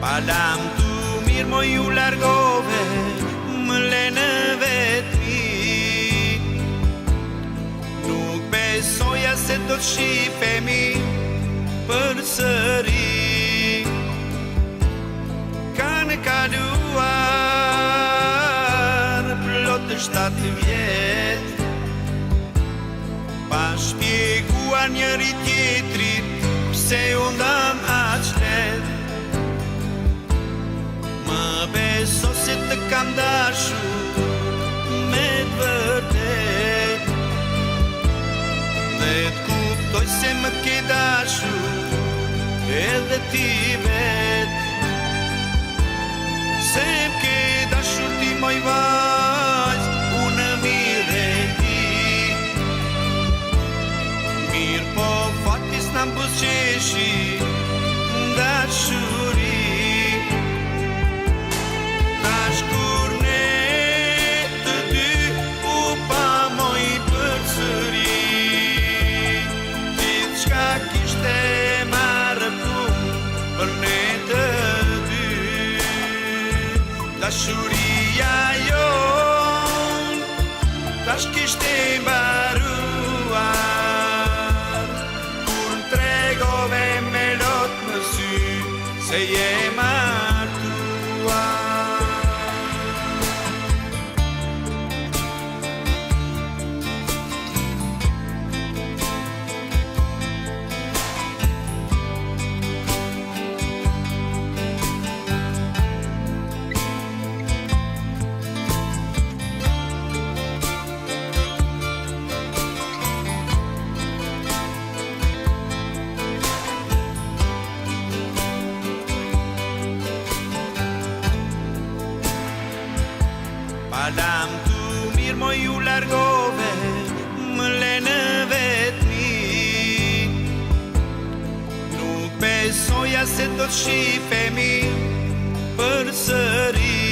Palam tu mirë mo ju largove, më lene vetmi. Nuk besoja se do të shifemi për sëri. Kanë kaluar plot 7 vjet, pa shpjeguar njëri tjetrit pse u ndam aq let. Më beso se të kam dashur me të vërtet, dhe të kuptoj se më ke dashur edhe ti vet. Se më ke dashur ti moj vajz, unë mirë e di. Mirë po fatis në mbuzqeshi dashuri. Kur ne të dy u pamoj përsëri, gjithçka kishte marrë fund për ne të dy. Dashuria jon tash kishte mbaruar, kur më tregove me lot në sy se je martuar. Palam tu mirë mo ju largove, më lene vetmi. Nuk besoja se do të shifemi për sëri.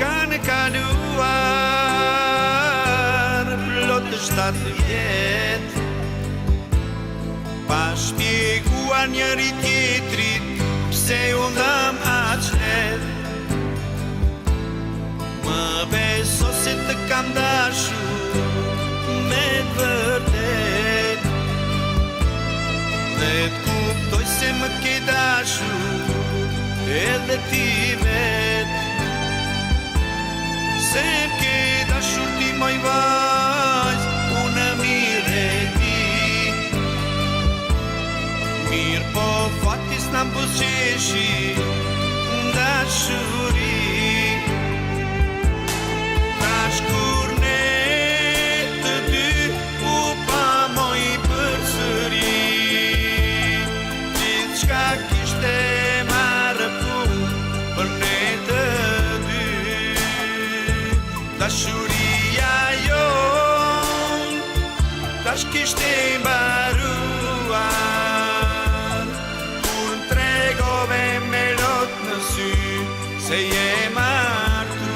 Kanë kaluar plot 7 30 vjet pa shpjeguar njëri tjetrit pse u ndam aq let. Më beso se të kam dashur me vërtet dhe t'kuptoj se më ke dashur edhe ti vet. Se ke dashur ti moj vajz, unë mirë e di. Mirë po fatis na buzëqeshi dashuri. Tash kur ne të dy u pamoj përsëri, gjithçka kishte marrë punë për ne të dy. Dashuria jon tash kishte mbaruar, kur tregove me lot në sy se je martuar.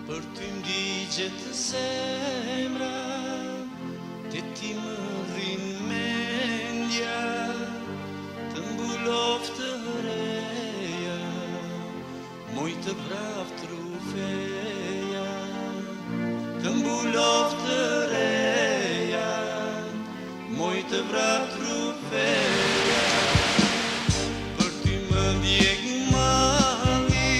Për ty ndigjet zemra, te ti më rrin mendja, të mbulof të reja, moj të prav trufeja, të mbulof të reja, moj të prav trufeja. Për ty më ndjek mali,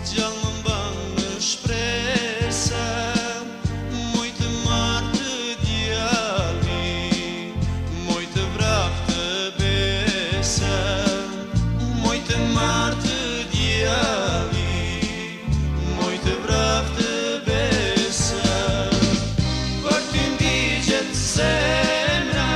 gjallë më mban në shpresa, moj të marrë të djali, moj të vrap të besa, moj të marrë të djali, moj të vrap të besa. Për ty ndigjet zemra,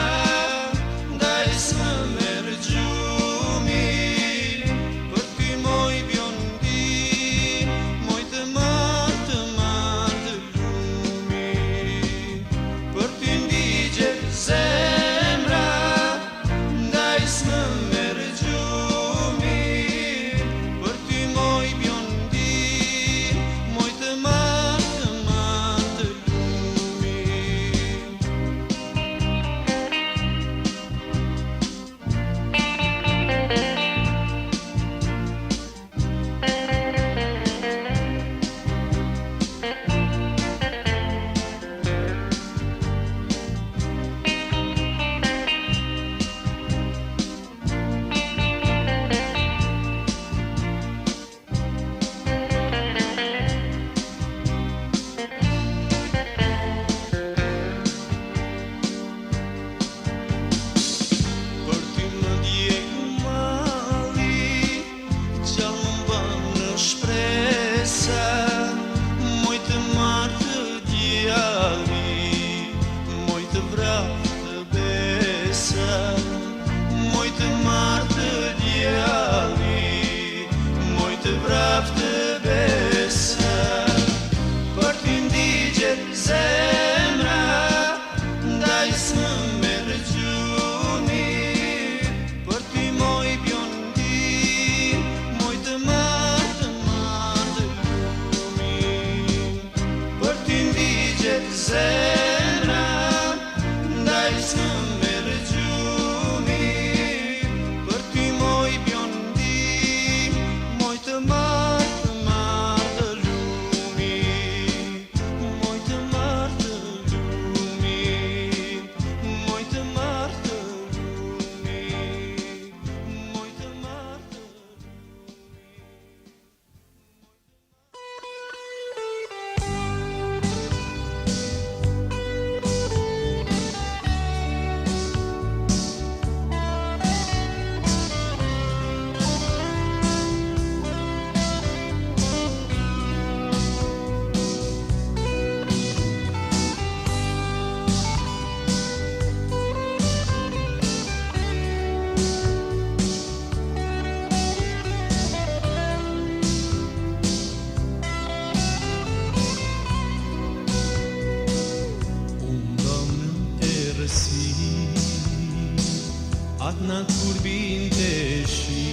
Atna kur binte shi,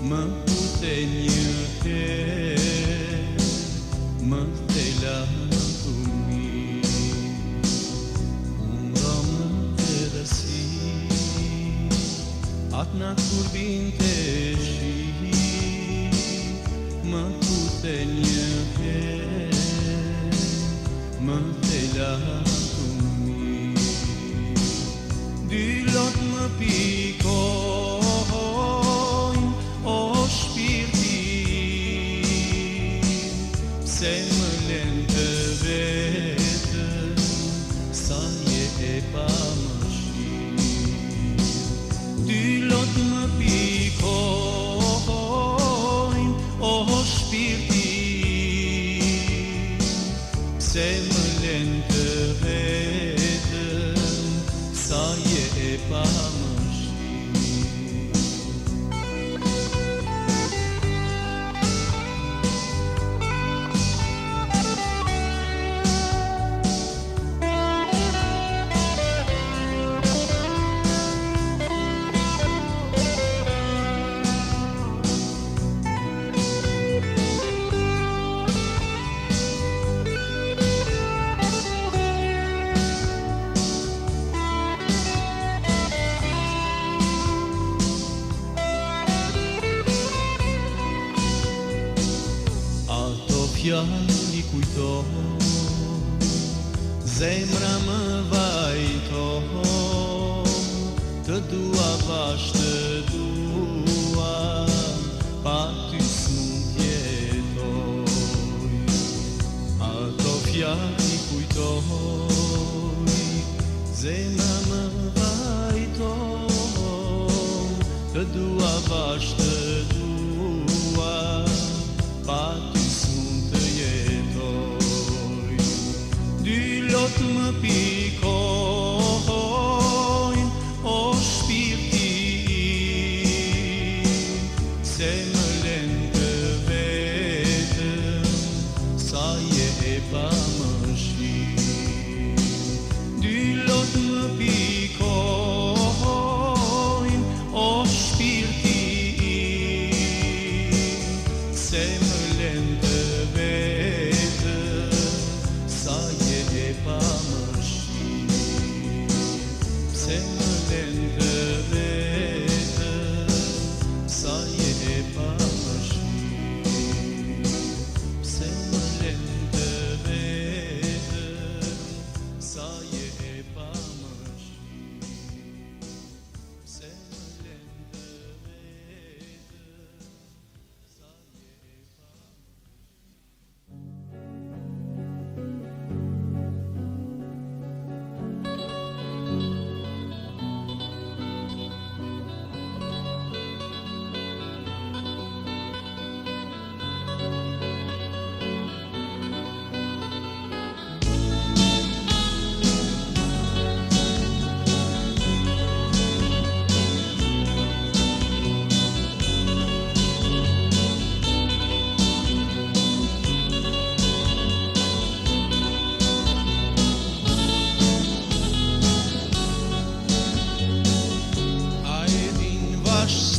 më pute një herë, më thela të mirë, unë rëmë të rësi. Atna kur binte shi, më pute një herë, më thela të mirë. Dy lot më pikojnë, o shpirti, pse më lënë të vetëm, sa je e pamëshirë. Dy lot më pikojnë, o shpirti, pse më lënë të vetëm, sa je e pamëshirë. Fjali kujton, zemra më vajton, të dua bash të dua, pa ty s'mund jetoj. Ato fjali kujton, zemra më vajton, të dua bash të dua, pa ty më pikojnë, o shpirti, se më lënë të vetëm, sa je e pamëshirë. Dy lot më pikojnë, o shpirti, se më lënë të vetëm, sa je e pamëshirë, pse më lënë të vetëm, sa je e pamëshirë, pse më lënë të vetëm, sa je e pamëshirë, pse më lënë të vetëm, sa je e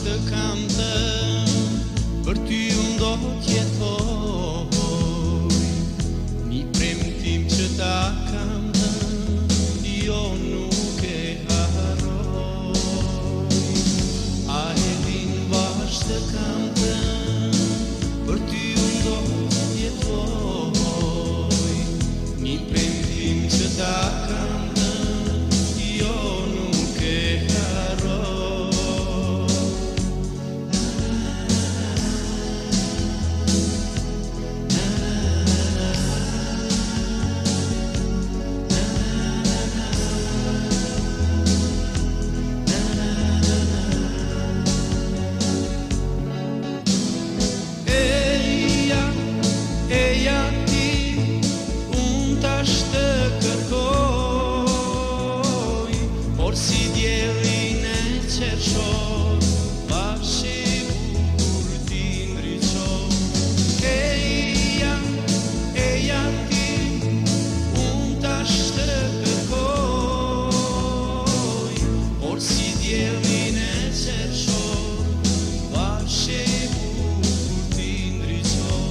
të kam të, për ty unë do t'jetoj, një premtim që ta kam të, jo nuk e harroj. A e din bash të kam të, për ty unë do t'jetoj, një premtim që ta kam të, jo nuk e harroj. diellin e qershor, bashkë e bukur ti ndriçon.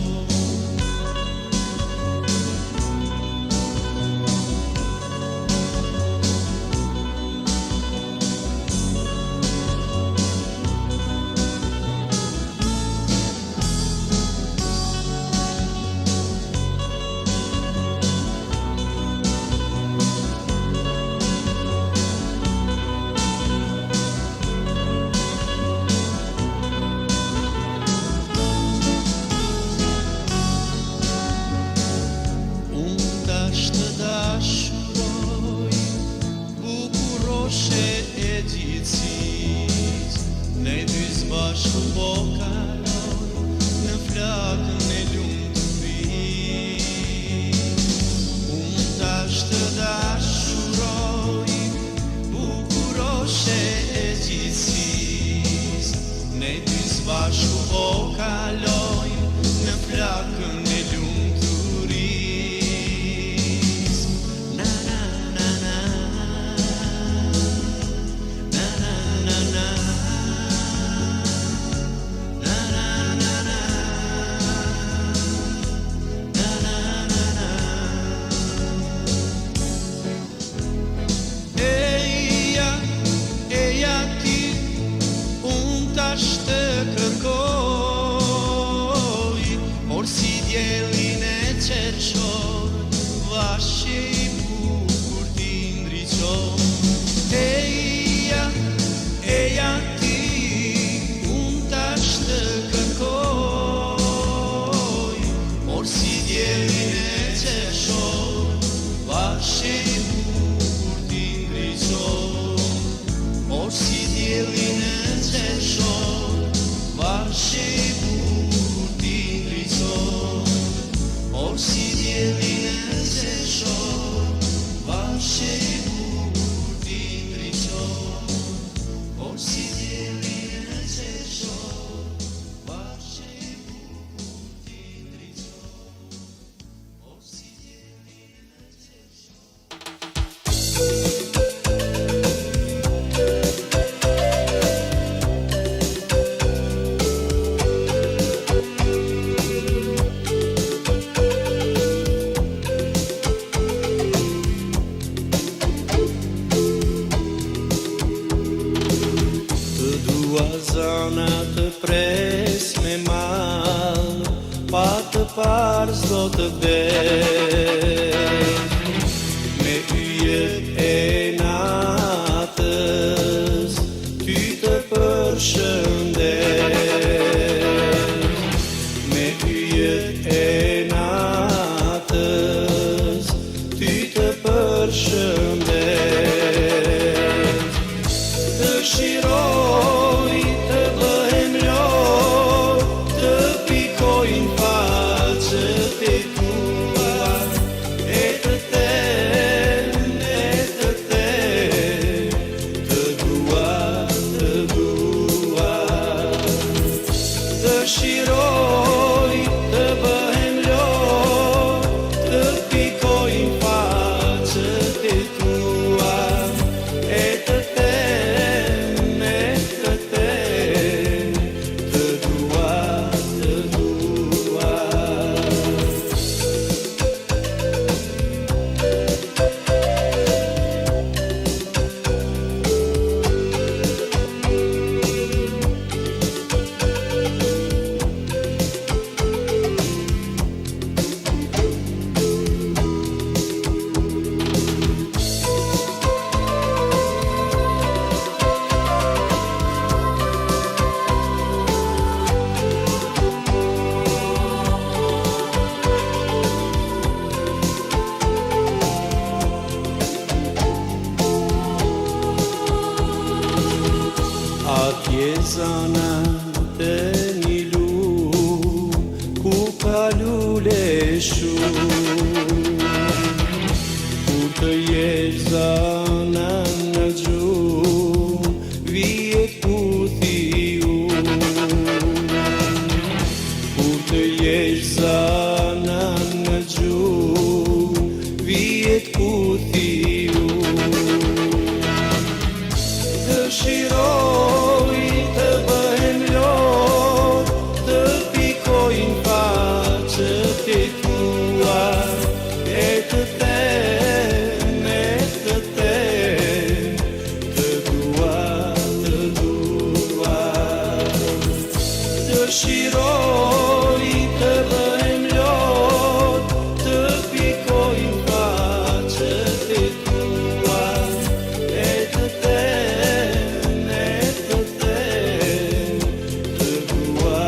Të dashuroj, bukuroshe e gjithësis, ne dy zbashku po kaloj në flakën e lumturis. Unë tash të dashuroj, bukuroshe e gjithësis, ne dy zbashku po kaloj në flakën e lumturis. Tash të kërkoj, por si diellin e qershor, bashkë i bukur ti ndriçon. Eja ti, unë tash të kërkoj, por si diellin e qershor, bashkë i bukur ti ndriçon. Por si diellin e qershor, bashkë i bukur ti ndriçon. Por si diellin e qershor, bashkë i bukur ti ndriçon. Por si diellin e qershor, bashkë i bukur ti ndriçon. Por si diellin e qershor. Zona të pres me mal, pa të parë s'do të vet. Me yjet e natës, ty të përshëndet. Me yjet e natës, ty të përshëndet. Dëshiroj të bëhem lor, të pikojnë faqët e tua, e të them, të dua. Dëshiroj të bëhem lor, të pikojnë faqët e tua, e të Atje zona të një lumë, ku ka lule shumë. Kur të jesh zona në gjumë, vijet puthi unë. Kur të jesh zona në gjumë, vijet puthi unë. Dëshiroj të bëhem lot, të pikojnë faqët e tua, e të them, të dua. Dëshiroj të bëhem lot, të pikojnë faqët e tua, e të them, të dua.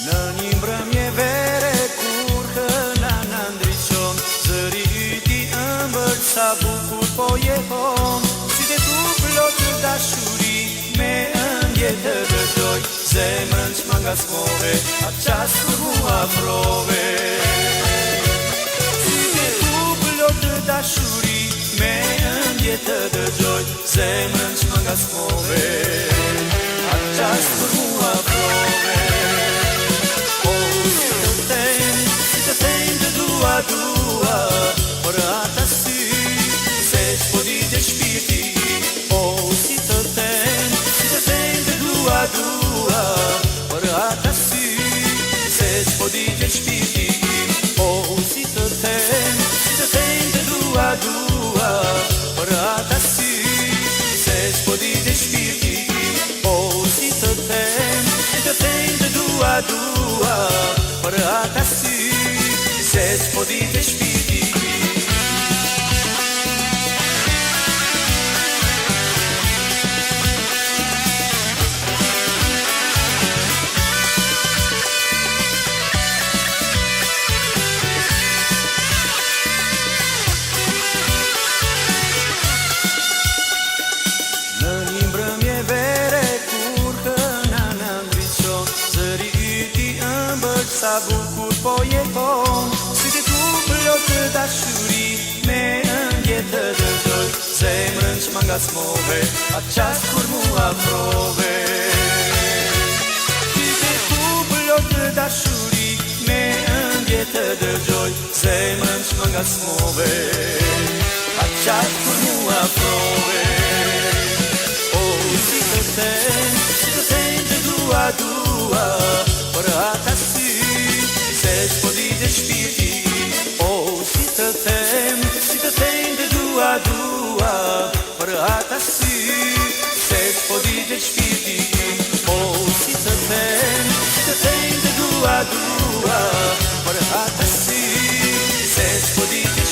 Në një mbrëmje vere kur hëna në ndryqon, zëri yti ëmbël sa bukur po jehon, si dhe tu plot të dashuri me ëndje të dëgjoj, zemrën që më nga smove, atë qas kur mu afrove. Si dhe tu plot të dashuri me ëndje të dëgjoj, zemrën që më nga smove, atë qas kur mu afrove. Dua, për ata sy, se s'po ditë shpirti, si të them të dua, për ata sy, se s'po ditë shpirti, si të them të dua, për ata sy, se s'po ditë shpirti, si të them të dua, për ata sy, se s'po ditë shpirti. Në një mbrëmje vere kur hëna në ndryqon, zëri yti ëmbël sa bukur po jehon, të dashuri me ëndje të dëgjoj, zemrën që më nga smove, atë qas kur mu afrove. Ty të tu plot të dashuri me ëndje të dëgjoj, zemrën që më nga smove, atë qas kur mu afrove. Si të them të dua, për ata sy, se s'po ditë shpirti, si të them të dua, për ata sy, se s'po ditë shpirti, si të them të dua, për ata sy, se s'po ditë